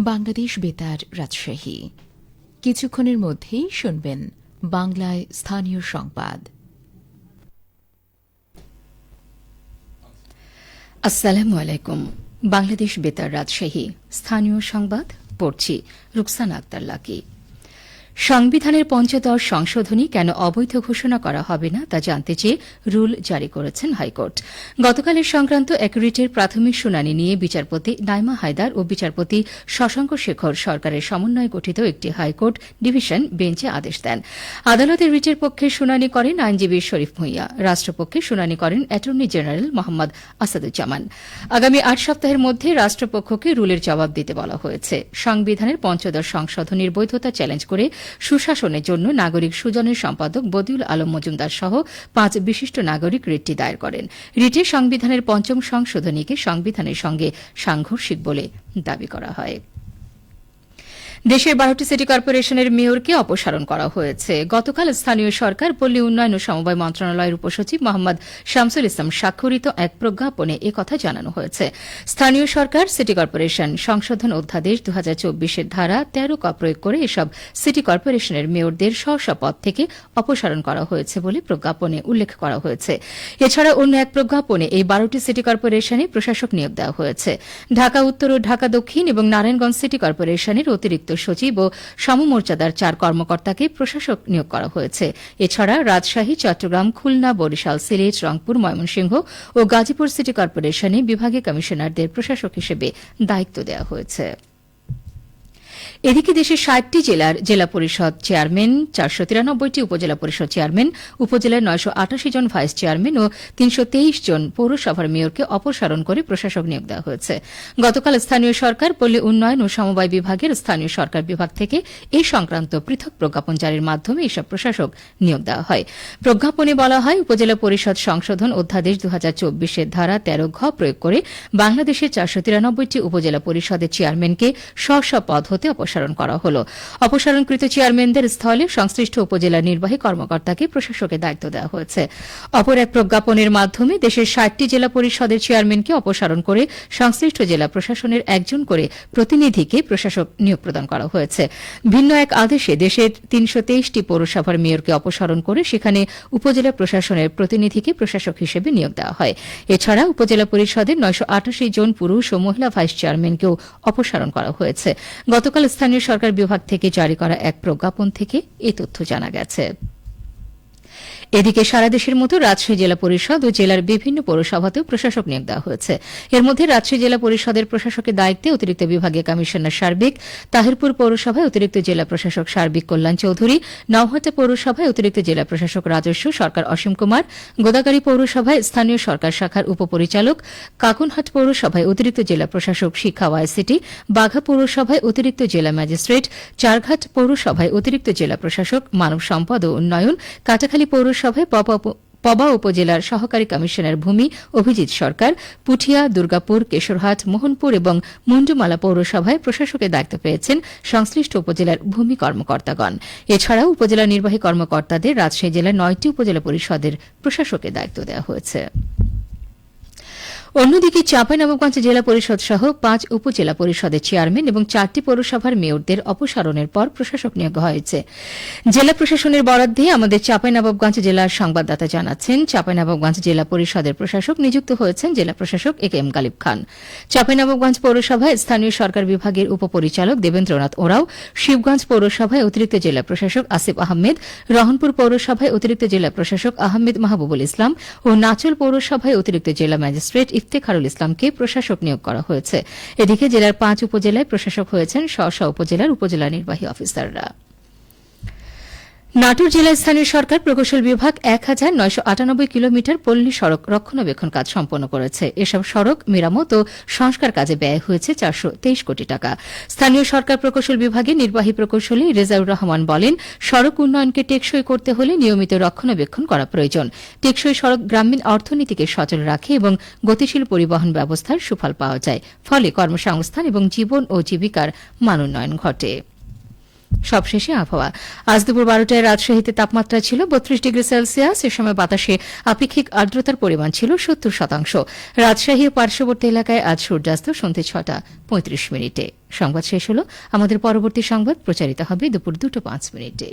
বাংলাদেশ বেতার রাজশাহী। কিছুক্ষণের মধ্যেই শুনবেন বাংলায় স্থানীয় সংবাদ। আসসালামু আলাইকুম। বাংলাদেশ বেতার রাজশাহী স্থানীয় সংবাদ পড়ছি রুকসানা আক্তার লাকি। সংবিধানের ৫০ সংশোধনী কেন অবৈধ ঘোষণা করা হবে না তা জানতে চেয়ে রুল জারি করেছেন হাইকোর্ট। গতকালের সংক্রান্ত এক রিটের প্রাথমিক শুনানি নিয়ে বিচারপতি নাইমা হায়দার ও বিচারপতি শশাঙ্ক শেখর সরকারের সমন্বয়ে গঠিত একটি হাইকোর্ট ডিভিশন বেঞ্চে আদেশ দেন। আদালতের রিটের পক্ষে শুনানি করেন আইনজীবী শরীফ ভূঁইয়া, রাষ্ট্রপক্ষে শুনানি করেন অ্যাটর্নি জেনারেল মোহাম্মদ আসাদুজ্জামান। আগামী ৮ সপ্তাহের মধ্যে রাষ্ট্রপক্ষকে রুলের জবাব দিতে বলা হয়েছে। সংবিধানের ৫০ সংশোধনীর বৈধতা চ্যালেঞ্জ করে সুশাসনের জন্য নাগরিক সুজনের সম্পাদক বদিউল আলম মজুমদার সহ ৫ বিশিষ্ট নাগরিক রিটটি দায়ের করেন। রিটে সংবিধানের ৫ম সংশোধনীকে সংবিধানের সঙ্গে সাংঘর্ষিক বলে দাবি করা হয়। দেশের ১২টি সিটি কর্পোরেশনের মেয়রকে অপসারণ করা হয়েছে। গতকাল স্থানীয় সরকার, পল্লী উন্নয়ন ও সমবায় মন্ত্রণালয়ের উপসচিব মোহাম্মদ শামসুল ইসলাম স্বাক্ষরিত এক প্রজ্ঞাপনে একথা জানানো হয়েছে। স্থানীয় সরকার সিটি কর্পোরেশন সংশোধন অধ্যাদেশ ২০২৪-এর ধারা ১৩ ক প্রয়োগ করে এসব সিটি কর্পোরেশনের মেয়রদের স্ব স্ব পদ থেকে অপসারণ করা হয়েছে বলে প্রজ্ঞাপনে উল্লেখ করা হয়েছে। এছাড়া অন্য এক প্রজ্ঞাপনে এই ১২টি সিটি কর্পোরেশনে প্রশাসক নিয়োগ দেওয়া হয়েছে। ঢাকা উত্তর ও ঢাকা দক্ষিণ এবং নারায়ণগঞ্জ সিটি কর্পোরেশনের অতিরিক্ত সচিব ও সমমর্যাদার ৪ কর্মকর্তাকে প্রশাসক নিয়োগ করা হয়েছে। এছাড়া রাজশাহী, চট্টগ্রাম, খুলনা, বরিশাল, সিলেট, রংপুর, ময়মনসিংহ ও গাজীপুর সিটি কর্পোরেশনে বিভাগীয় কমিশনারদের প্রশাসক হিসেবে দায়িত্ব দেওয়া হয়েছে। এদিকে দেশের ৬০টি জেলার জেলা পরিষদ চেয়ারম্যান, ৪৯৩টি উপজেলা পরিষদ চেয়ারম্যান, উপজেলার ৯৮৮ জন ভাইস চেয়ারম্যান ও ৩২৩ জন পৌরসভার মেয়রকে অপসারণ করে প্রশাসক নিয়োগ দেওয়া হয়েছে। গতকাল স্থানীয় সরকার, পল্লী উন্নয়ন ও সমবায় বিভাগের স্থানীয় সরকার বিভাগ থেকে এই সংক্রান্ত পৃথক প্রজ্ঞাপন জারির মাধ্যমে এসব প্রশাসক নিয়োগ দেওয়া হয়। প্রজ্ঞাপনে বলা হয়, উপজেলা পরিষদ সংশোধন অধ্যাদেশ ২০২৪-এর ধারা ১৩ ঘ প্রয়োগ করে বাংলাদেশের ৪৯৩টি উপজেলা পরিষদের চেয়ারম্যানকে স্ব স্ব পদ হতে অপসারণ করা হল। অপসারণকৃত চেয়ারম্যানদের স্থলে সংশ্লিষ্ট উপজেলা নির্বাহী কর্মকর্তাকে প্রশাসকের দায়িত্ব দেওয়া হয়েছে। অপর এক প্রজ্ঞাপনের মাধ্যমে দেশের ৬০টি জেলা পরিষদের চেয়ারম্যানকে অপসারণ করে সংশ্লিষ্ট জেলা প্রশাসনের একজন করে প্রতিনিধিকে প্রশাসক নিয়োগ প্রদান করা হয়েছে। ভিন্ন এক আদেশে দেশের ৩২৩টি পৌরসভার মেয়রকে অপসারণ করে সেখানে উপজেলা প্রশাসনের প্রতিনিধিকে প্রশাসক হিসেবে নিয়োগ দেওয়া হয়। এছাড়া উপজেলা পরিষদের ৯৮৮ জন পুরুষ ও মহিলা ভাইস চেয়ারম্যানকেও অপসারণ করা হয়েছে। গতকাল স্থানীয় সরকার বিভাগ থেকে জারি করা এক প্রজ্ঞাপন থেকে এই তথ্য জানা গেছে। এদিকে সারা দেশের মতো রাজশাহী জেলা পরিষদ ও জেলার বিভিন্ন পৌরসভাতেও প্রশাসক নিয়োগ দেওয়া হয়েছে। এর মধ্যে রাজশাহী জেলা পরিষদের প্রশাসকের দায়িত্বে অতিরিক্ত বিভাগীয় কমিশনার সার্বিক, তাহিরপুর পৌরসভায় অতিরিক্ত জেলা প্রশাসক সার্বিক কল্যাণ চৌধুরী, নওহাটা পৌরসভায় অতিরিক্ত জেলা প্রশাসক রাজস্ব সরকার অসীম কুমার, গোদাগাড়ী পৌরসভায় স্থানীয় সরকার শাখার উপপরিচালক, কাকুনহাট পৌরসভায় অতিরিক্ত জেলা প্রশাসক শিক্ষা ওয়াইসিটি, বাঘা পৌরসভায় অতিরিক্ত জেলা ম্যাজিস্ট্রেট, চারঘাট পৌরসভায় অতিরিক্ত জেলা প্রশাসক মানব সম্পদ ও উন্নয়ন, কাটাখালী পৌরসভায় পবা উপজেলার সহকারী কমিশনার ভূমি অভিজিৎ সরকার, পুঠিয়া, দুর্গাপুর, কেশরহাট, মোহনপুর এবং মুন্ডুমালা পৌরসভায় প্রশাসকের দায়িত্ব পেয়েছেন সংশ্লিষ্ট উপজেলার ভূমি কর্মকর্তাগণ। এছাড়াও উপজেলা নির্বাহী কর্মকর্তাদের রাজশাহী জেলার 9টি উপজেলা পরিষদের প্রশাসকের দায়িত্ব দেওয়া হয়েছে। অন্যদিকে চাঁপাইনবাবগঞ্জ জেলা পরিষদ সহ ৫ উপজেলা পরিষদের চেয়ারম্যান এবং 4টি পৌরসভার মেয়রদের অপসারণের পর প্রশাসক নিয়োগ হয়েছে। জেলা প্রশাসনের বরাদ্দে আমাদের চাঁপাইনবাবগঞ্জ জেলার সংবাদদাতা জানাচ্ছেন, চাঁপাইনবাবগঞ্জ জেলা পরিষদের প্রশাসক নিযুক্ত হয়েছেন জেলা প্রশাসক এ.কে.এম. গালিব খান। চাঁপাইনবাবগঞ্জ পৌরসভায় স্থানীয় সরকার বিভাগের উপপরিচালক দেবেন্দ্রনাথ ওরাও, শিবগঞ্জ পৌরসভায় অতিরিক্ত জেলা প্রশাসক আসিফ আহমেদ, রহনপুর পৌরসভায় অতিরিক্ত জেলা প্রশাসক আহমেদ মাহবুবুল ইসলাম ও নাচল পৌরসভায় অতিরিক্ত জেলা ম্যাজিস্ট্রেট ইফতেখারুল ইসলামকে প্রশাসক নিয়োগ করা হয়েছে। এদিকে জেলার ৫ উপজেলায় প্রশাসক হয়েছেন স্ব স্ব উপজেলার উপজেলা নির্বাহী অফিসাররা। নাটোর জেলায় স্থানীয় সরকার প্রকৌশল বিভাগ ১,৯৯৮ কিলোমিটার পল্লী সড়ক রক্ষণাবেক্ষণ কাজ সম্পন্ন করেছে। এসব সড়ক মেরামত ও সংস্কার কাজে ব্যয় হয়েছে ৪২৩ কোটি টাকা। স্থানীয় সরকার প্রকৌশল বিভাগের নির্বাহী প্রকৌশলী রেজাউর রহমান বলেন, সড়ক উন্নয়নকে টেকসই করতে হলে নিয়মিত রক্ষণাবেক্ষণ করা প্রয়োজন। টেকসই সড়ক গ্রামীণ অর্থনীতিকে সচল রাখে এবং গতিশীল পরিবহন ব্যবস্থার সুফল পাওয়া যায়। ফলে কর্মসংস্থান এবং জীবন ও জীবিকার মান উন্নয়ন ঘটে। সবশেষে আবহাওয়া। আজ দুপুর 12টায় রাজশাহীতে তাপমাত্রা ছিল 32 ডিগ্রি সেলসিয়াস। এ সময় বাতাসে আপেক্ষিক আর্দ্রতার পরিমাণ ছিল 70%। রাজশাহী ও পার্শ্ববর্তী এলাকায় আজ সূর্যাস্ত সন্ধ্যে 6:35 মিনিটে। সংবাদ শেষ হল। আমাদের পরবর্তী সংবাদ প্রচারিত হবে দুপুর 2:05 মিনিটে।